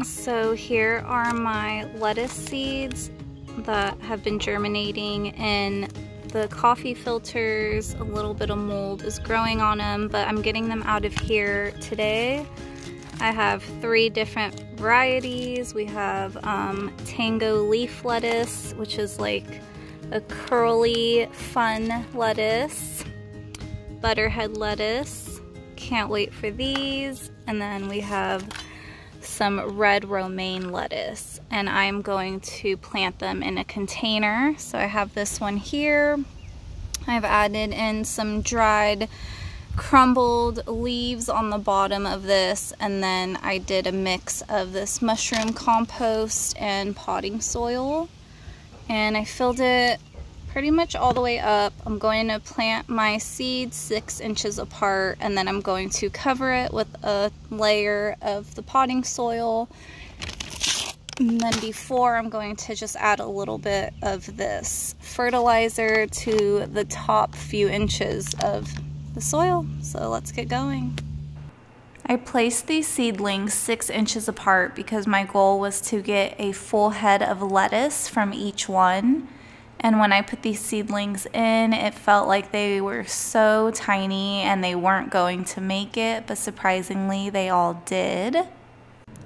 So here are my lettuce seeds that have been germinating in the coffee filters. A little bit of mold is growing on them, but I'm getting them out of here today. I have 3 different varieties. We have tango leaf lettuce, which is like a curly, fun lettuce. Butterhead lettuce. Can't wait for these. And then we have some red romaine lettuce, and I'm going to plant them in a container. So I have this one here. I've added in some dried crumbled leaves on the bottom of this, and then I did a mix of this mushroom compost and potting soil, and I filled it pretty much all the way up. I'm going to plant my seeds 6 inches apart, and then I'm going to cover it with a layer of the potting soil. And then before, I'm going to just add a little bit of this fertilizer to the top few inches of the soil. So let's get going. I placed these seedlings 6 inches apart because my goal was to get a full head of lettuce from each one. And when I put these seedlings in, it felt like they were so tiny and they weren't going to make it, but surprisingly, they all did.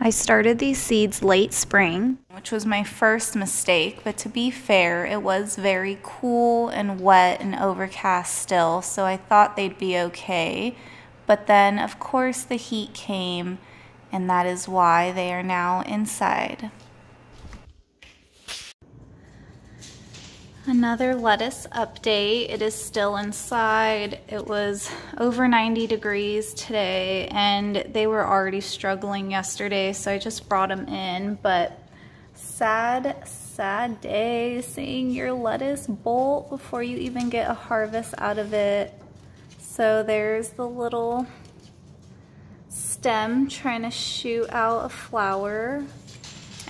I started these seeds late spring, which was my first mistake, but to be fair, it was very cool and wet and overcast still, so I thought they'd be okay. But then, of course, the heat came, and that is why they are now inside. Another lettuce update. It is still inside. It was over 90 degrees today, and they were already struggling yesterday, so I just brought them in. But sad day seeing your lettuce bolt before you even get a harvest out of it. So there's the little stem trying to shoot out a flower.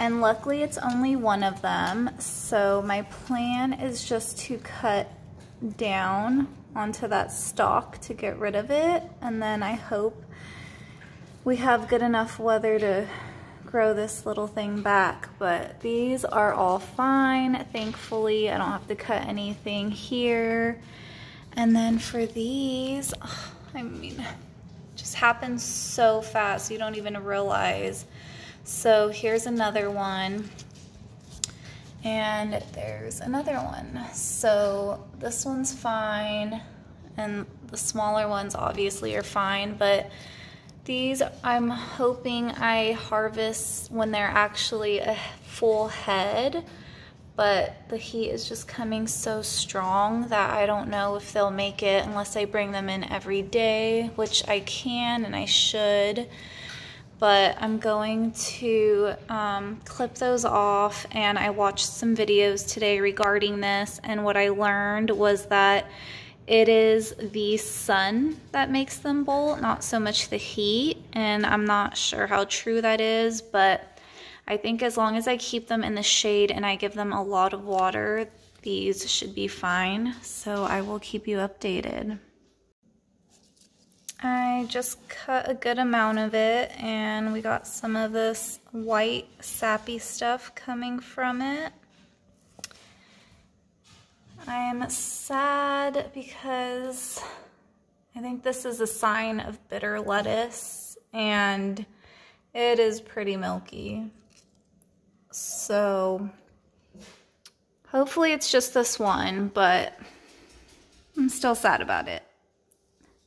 And luckily it's only one of them, so my plan is just to cut down onto that stalk to get rid of it, and then I hope we have good enough weather to grow this little thing back. But these are all fine, thankfully. I don't have to cut anything here. And then for these, I mean, it just happens so fast, you don't even realize. So here's another one, and there's another one. So this one's fine, and the smaller ones obviously are fine, but these I'm hoping I harvest when they're actually a full head, but the heat is just coming so strong that I don't know if they'll make it unless I bring them in every day, which I can and I should. But I'm going to clip those off, and I watched some videos today regarding this, and what I learned was that it is the sun that makes them bolt, not so much the heat, and I'm not sure how true that is, but I think as long as I keep them in the shade and I give them a lot of water, these should be fine. So I will keep you updated. I just cut a good amount of it, and we got some of this white sappy stuff coming from it. I'm sad because I think this is a sign of bitter lettuce, and it is pretty milky. So hopefully it's just this one, but I'm still sad about it.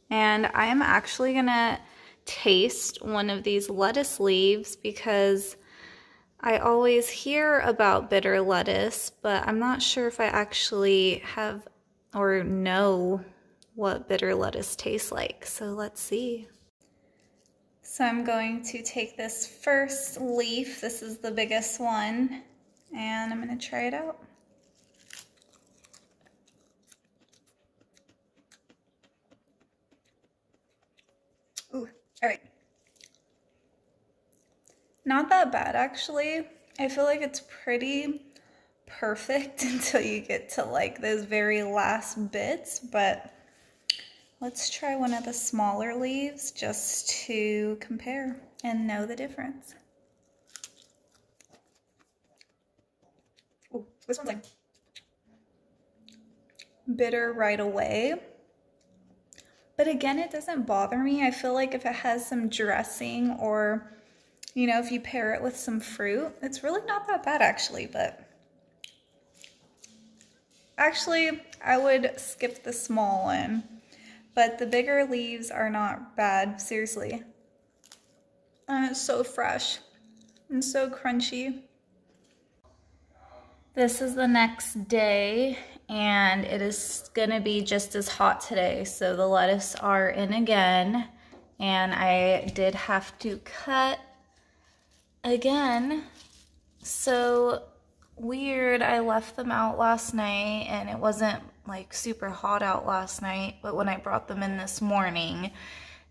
And I am actually gonna taste one of these lettuce leaves because I always hear about bitter lettuce, but I'm not sure if I actually have or know what bitter lettuce tastes like. So let's see. So I'm going to take this first leaf, this is the biggest one, and I'm gonna try it out. Ooh, all right. Not that bad, actually. I feel like it's pretty perfect until you get to like those very last bits, but let's try one of the smaller leaves just to compare and know the difference. Ooh, this one's like bitter right away. But again, it doesn't bother me. I feel like if it has some dressing or, you know, if you pair it with some fruit, it's really not that bad actually, but actually I would skip the small one, but the bigger leaves are not bad, seriously. And it's so fresh and so crunchy. This is the next day and it is gonna be just as hot today. So the lettuce are in again and I did have to cut again. So weird, I left them out last night and it wasn't like super hot out last night, but when I brought them in this morning,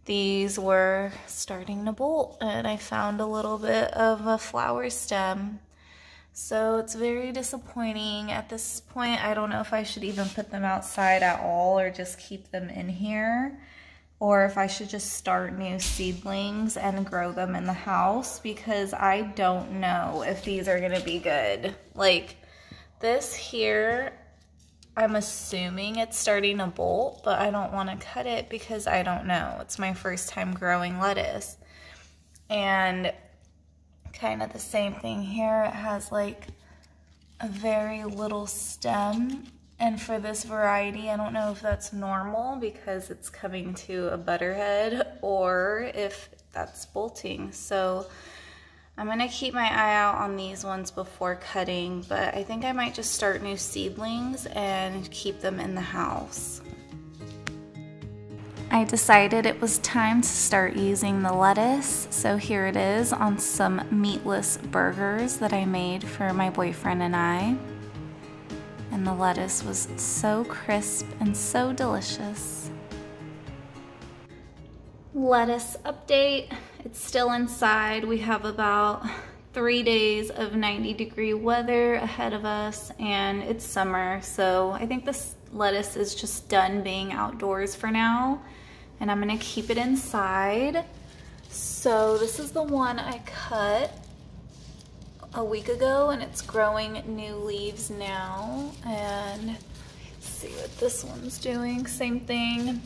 these were starting to bolt and I found a little bit of a flower stem. So it's very disappointing. At this point, I don't know if I should even put them outside at all or just keep them in here, or if I should just start new seedlings and grow them in the house, because I don't know if these are gonna be good. Like this here, I'm assuming it's starting to bolt, but I don't wanna cut it because I don't know. It's my first time growing lettuce. And kind of the same thing here. It has like a very little stem, and for this variety I don't know if that's normal because it's coming to a butterhead or if that's bolting. So I'm gonna keep my eye out on these ones before cutting, but I think I might just start new seedlings and keep them in the house. I decided it was time to start using the lettuce, so here it is on some meatless burgers that I made for my boyfriend and I. And the lettuce was so crisp and so delicious. Lettuce update, it's still inside. We have about 3 days of 90-degree weather ahead of us and it's summer, so I think this lettuce is just done being outdoors for now. And I'm gonna keep it inside. So this is the one I cut a week ago and it's growing new leaves now. And let's see what this one's doing, same thing.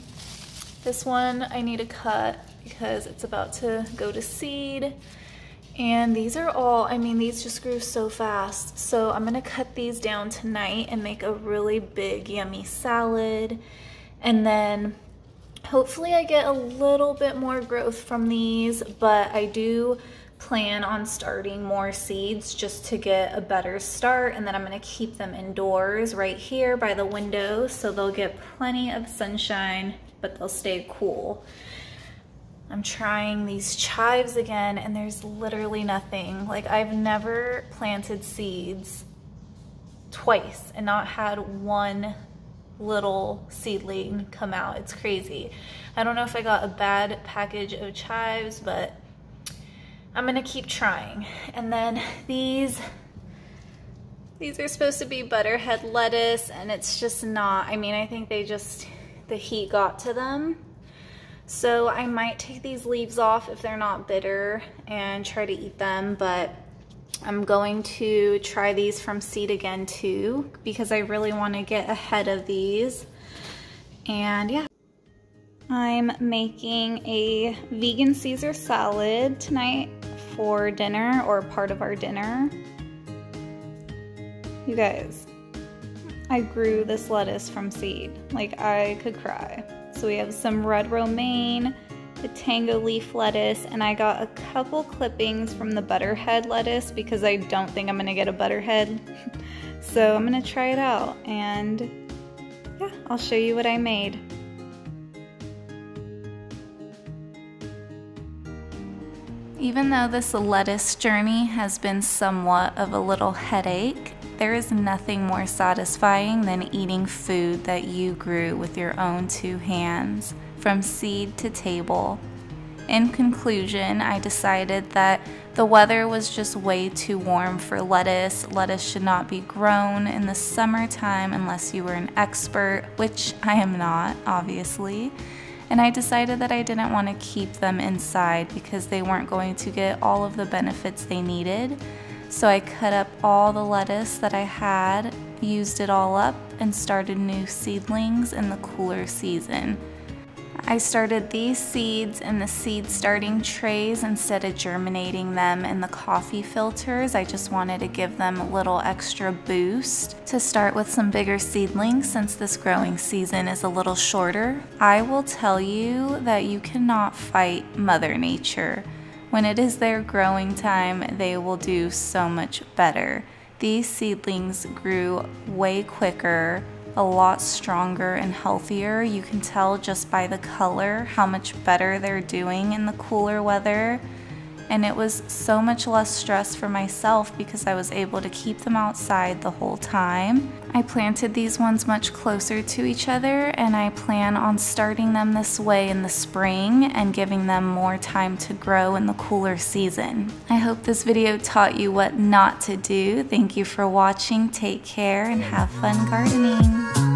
This one I need to cut because it's about to go to seed. And these are all, I mean, these just grew so fast. So I'm gonna cut these down tonight and make a really big, yummy salad. And then hopefully I get a little bit more growth from these, but I do plan on starting more seeds just to get a better start, and then I'm gonna keep them indoors right here by the window so they'll get plenty of sunshine, but they'll stay cool. I'm trying these chives again and there's literally nothing. Like I've never planted seeds twice and not had one little seedling come out. It's crazy. I don't know if I got a bad package of chives, but I'm gonna keep trying. And then these are supposed to be butterhead lettuce and it's just not. I mean, I think they just, the heat got to them. So I might take these leaves off if they're not bitter and try to eat them, but I'm going to try these from seed again too because I really want to get ahead of these. And yeah, I'm making a vegan Caesar salad tonight for dinner, or part of our dinner. You guys, I grew this lettuce from seed. Like I could cry. So we have some red romaine, the tango leaf lettuce, and I got a couple clippings from the butterhead lettuce because I don't think I'm gonna get a butterhead. So I'm gonna try it out and yeah, I'll show you what I made. Even though this lettuce journey has been somewhat of a little headache, there is nothing more satisfying than eating food that you grew with your own 2 hands, from seed to table. In conclusion, I decided that the weather was just way too warm for lettuce. Lettuce should not be grown in the summertime unless you were an expert, which I am not, obviously. And I decided that I didn't want to keep them inside because they weren't going to get all of the benefits they needed. So I cut up all the lettuce that I had, used it all up, and started new seedlings in the cooler season. I started these seeds in the seed starting trays instead of germinating them in the coffee filters. I just wanted to give them a little extra boost to start with some bigger seedlings since this growing season is a little shorter. I will tell you that you cannot fight Mother Nature. When it is their growing time, they will do so much better. These seedlings grew way quicker, a lot stronger and healthier. You can tell just by the color how much better they're doing in the cooler weather. And it was so much less stress for myself because I was able to keep them outside the whole time. I planted these ones much closer to each other, and I plan on starting them this way in the spring and giving them more time to grow in the cooler season. I hope this video taught you what not to do. Thank you for watching. Take care and have fun gardening.